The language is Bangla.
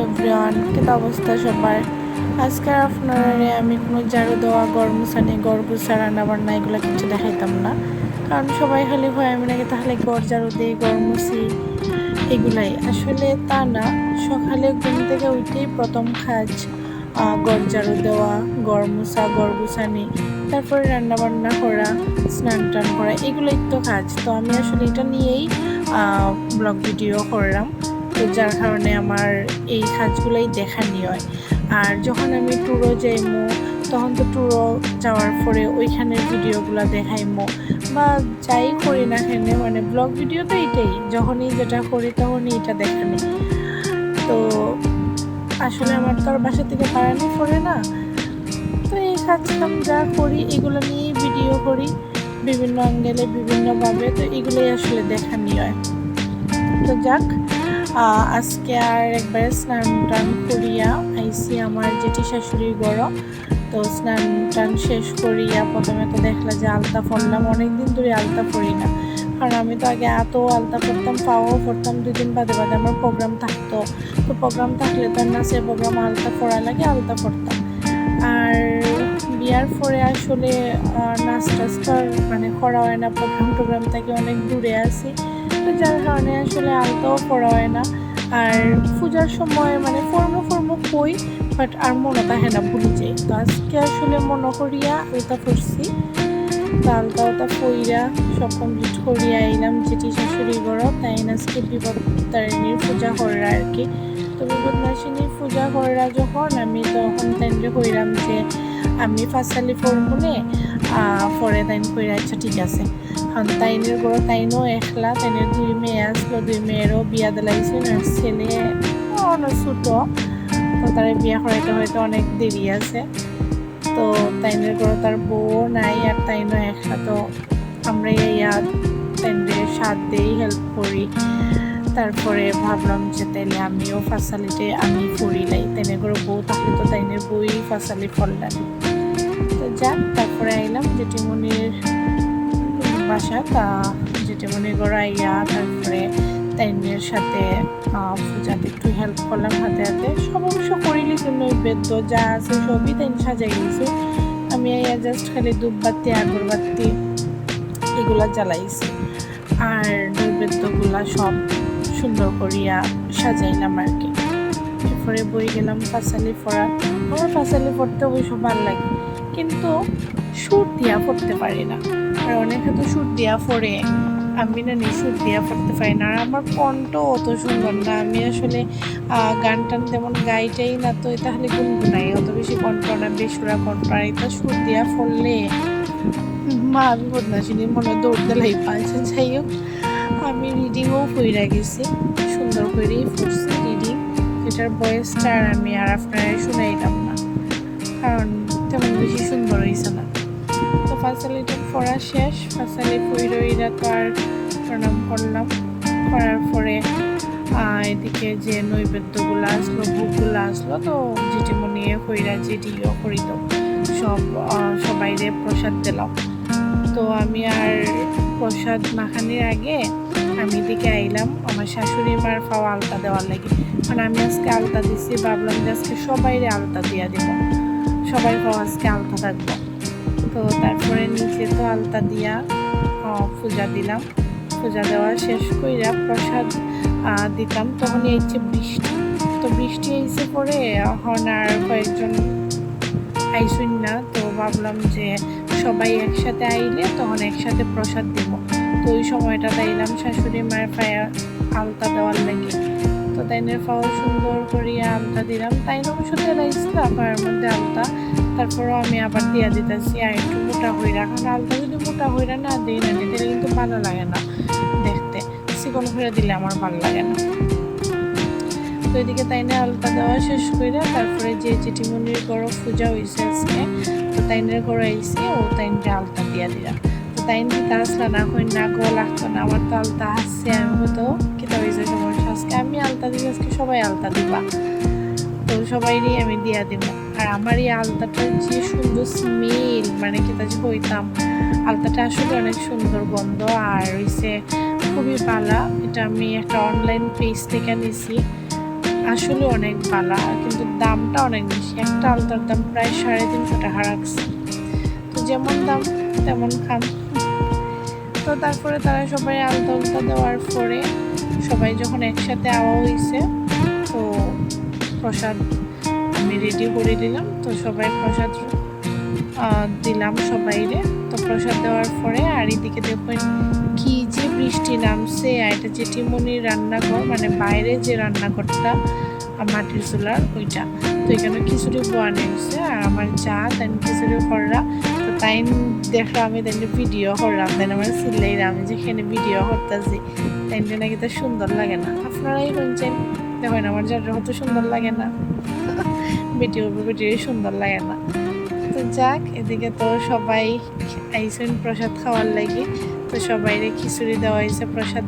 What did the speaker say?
এভরিওয়ান, কিন্তু অবস্থা সবার। আজকে আপনারা আমি কোনো ঝাড়ু দেওয়া, ঘর মুছানি, ঘর গুছা, রান্না বান্না এগুলো কিছু দেখাইতাম না, কারণ সবাই খালি হয় আমি নাকি তাহলে ঘর ঝাড়ু দিই, ঘর মুছি, এগুলাই। আসলে তা না, সকালে ঘুম থেকে উঠেই প্রথম কাজ ঘর ঝাড়ু দেওয়া, ঘর মুছা, ঘর গুছানি, তারপরে রান্না বান্না করা, স্নান টান করা, এগুলোই তো কাজ। তো আমি আসলে এটা নিয়েই ব্লগ ভিডিও করলাম, তো যার কারণে আমার এই কাজগুলোই দেখানি হয়। আর যখন আমি ট্যুরও যাইমো, তখন তো ট্যুরও যাওয়ার পরে ওইখানের ভিডিওগুলো দেখাইমো, বা যাই করি না কেন, মানে ব্লগ ভিডিও তো এইটাই, যখনই যেটা করি তখনই এটা দেখানি। তো আসলে আমার তো আর বাসা থেকে বাড়ানি পড়ে না, তো এই কাজ কাম যা করি এগুলো নিয়েই ভিডিও করি, বিভিন্ন অ্যাঙ্গেলে বিভিন্নভাবে, তো এগুলোই আসলে দেখানি হয়। তো যাক, আজকে আর একবারে স্নান টান করিয়া আইসি আমার জেঠি শাশুড়ির ঘর। তো স্নান টান শেষ করিয়া প্রথমে তো দেখলা যে আলতা পরলাম, অনেকদিন ধরে আলতা পরি না, কারণ আমি তো আগে এত আলতা পরতাম, পাওয়াও পরতাম, 2 দিন বাদে বাদে আমার প্রোগ্রাম থাকতো। তো প্রোগ্রাম থাকলে তো নাচে প্রোগ্রাম আলতা পরা লাগে, আলতা পরতাম। আর বিয়ার পরে আসলে নাচ টাচ তো মানে করা হয় না, প্রোগ্রাম থেকে অনেক দূরে আছি, তো যার কারণে আসলে আলতাও পড়া হয় না। আর পূজার সময় মানে ফর্ম কই, বাট আর মনে থাকে না, ভুলে যাই। তো আজকে আসলে মনে করিয়া আলতা পড়ছি, তো আলতা পইরা সব কমপ্লিট করিয়া আইলাম যেটি শাশুড়ি ঘর। তাই আজকে বিপদ তারিণীর পূজা করা আর কি। তো বিপদ নাশিনীর পূজা করা যখন আমি তখন তাইনরে কইলাম যে আমি ফাঁসালি ফর্মুলে পরে তাইন কইরা, আচ্ছা ঠিক আছে। কারণ তাইনের ঘর তাইনও একলা, তাইনের 2 মেয়ে আসলো, 2 মেয়েরও বিয়া দিলাইছে, আর ছেলে অনেক ছোটো, তো তার বিয়া করাইতে হয়তো অনেক দেরি আছে। তো তাইনের ঘর তার বউ নাই, আর তাইনও একলা, তো আমরা ইয়া তাইনের সাথ দিই, হেল্প করি। তারপরে ভাবলাম যে তাইলে আমিও ফাঁসালিতে আমি পড়িলাই, তাইনের ঘর বউ থাকলে তো তাইনের বই ফাঁসালি ফললাম। তো যাক, তারপরে আইলাম জেঠিমনির বাসা, তা জেঠিমনির ঘর আইয়া তারপরে তাইনের সাথে পূজাতে একটু হেল্প করলাম হাতে হাতে। সব অবশ্য করিলি তো, নৈবেদ্য যা আছে সবই তাই সাজাই গেছে, আমি আইয়া জাস্ট খালি ধূপবাতি আগরবাতি এগুলা জ্বালাইছি, আর নৈবেদ্যগুলা সব সুন্দর করিয়া সাজাইলাম আর কি। এরপরে বই গেলাম ফাঁসালি পড়া। আমার ফাঁসালি পড়তে অবশ্য ভালো লাগে, কিন্তু সুর দিয়া পড়তে পারি না। আর অনেকে তো সুর দিয়া পড়ে, আমি না সুর দিয়া পড়তে পারি না। আর আমার কণ্ঠ অত সুন্দর না, আমি আসলে গান টান তেমন গাইটাই না, তো তাহলে গুনগুনাই, অত বেশি কণ্ঠ না, বেসুরা কণ্ঠ। আর এটা সুর দিয়া পড়লে মা আমি বদমাশিনী মনে দৌড় দিলাই পাইছে। যাই হোক, আমি রিডিংও কইরা গেছি, সুন্দর করেই পড়ছি রিডিং, যেটার ভয়েসটা আর আমি আর আপনারা শুনাইলাম না, কারণ তেমন বেশি সুন্দর হয়েছে না। তো ফাঁসালিটা পড়া শেষ, ফাঁসালি পইরা তো আর প্রণাম করলাম, করার পরে এদিকে যে নৈবেদ্যগুলো আসলো, ভোগগুলো আসলো, তো জেঠিমনি কইরা যেটিও করিত সবাইরে প্রসাদ দিলাম। তো আমি আর প্রসাদ মাখানির আগে আমি এদিকে আইলাম আমার শাশুড়ি মার পাওয়া আলতা দেওয়ার লাগে, কারণ আমি আজকে আলতা দিচ্ছি, ভাবলাম যে আজকে সবাইরে আলতা দিয়া দিব, সবাই পাওয়া আজকে আলতা থাকবো। তো তারপরে নিচে তো আলতা দিয়া পূজা দিলাম, পূজা দেওয়া শেষ কইরা প্রসাদ দিতাম, তখনই এইছে বৃষ্টি। তো বৃষ্টি এসে পরে এখন আর কয়েকজন আইসুন না, তো ভাবলাম যে সবাই একসাথে আইলে তখন একসাথে প্রসাদ দেব। তো ওই সময়টা তাইলাম শাশুড়ি মায়ের পায়ে আলতা দেওয়ার লাগে। তো তাইনের পাও সুন্দর করিয়া আলতা দিলাম, তাইন অবশ্য তেলাইছিল পায়ের মধ্যে আলতা, তারপরেও আমি আবার দিয়া দিতেছি আর একটু মোটা হইরা, কারণ আলতা যদি মোটা হইরা না দিই না দিলে কিন্তু ভালো লাগে না দেখতে, চিকন করে দিলে আমার ভালো লাগে না। তো এদিকে তাইনে আলতা দেওয়া শেষ করে তারপরে যে জেঠিমনির ঘর পূজা হয়েছে আজকে, তো তাইনের ঘর আইসি, ও তাইনরে আলতা দিয়া দিলাম। তো তাইন দিতে আসলা না, কই না গো লাগতো না, আমার তো আলতা আসছে। আমি হতো কেটা হয়েছে সমস্যা, আজকে আমি আলতা দিই, আজকে সবাই আলতা দিবা, তো সবাইরই আমি দিয়া দিব। আর আমার এই আলতাটার যে সুন্দর স্মেল, মানে কেটা যে হইতাম, আলতাটা আসলে অনেক সুন্দর গন্ধ, আর হইছে খুবই ভালো। এটা আমি একটা অনলাইন পেজ থেকে নিছি, আসলে অনেক ভালো, কিন্তু দামটা অনেক বেশি। একটা আলতার দাম প্রায় 350 টাকা রাখছে। তো যেমন দাম তেমন খাম। তো তারপরে তারা সবাই আলতা উলতা দেওয়ার পরে সবাই যখন একসাথে আওয়া হয়েছে, তো প্রসাদ আমি রেডি করে দিলাম। তো সবাই প্রসাদ দিলাম সবাইরে। তো প্রসাদ দেওয়ার পরে আর এদিকে দেখুন কি যে বৃষ্টি নামছে। আর এটা জেঠিমনির রান্নাঘর, মানে বাইরে যে রান্নাঘরটা মাটির চুলার ওইটা। তো এখানে খিচুড়ি বানিয়ে হয়েছে আর আমার যা তাই খিচুড়ি কররা। তো তাই দেখলো আমি তাই ভিডিও করলাম, তাই আমার সিলাইরা আমি যেখানে ভিডিও করতেছি তাই নাকি তো সুন্দর লাগে না। আপনারাই বলছেন দেখেন আমার যার কত সুন্দর লাগে না, ভিডিও সুন্দর লাগে না। তো যাক, এদিকে তো সবাই আইসেন প্রসাদ খাওয়ার লাগে। তো সবাইরে খিচুড়ি দেওয়া হয়েছে প্রসাদ।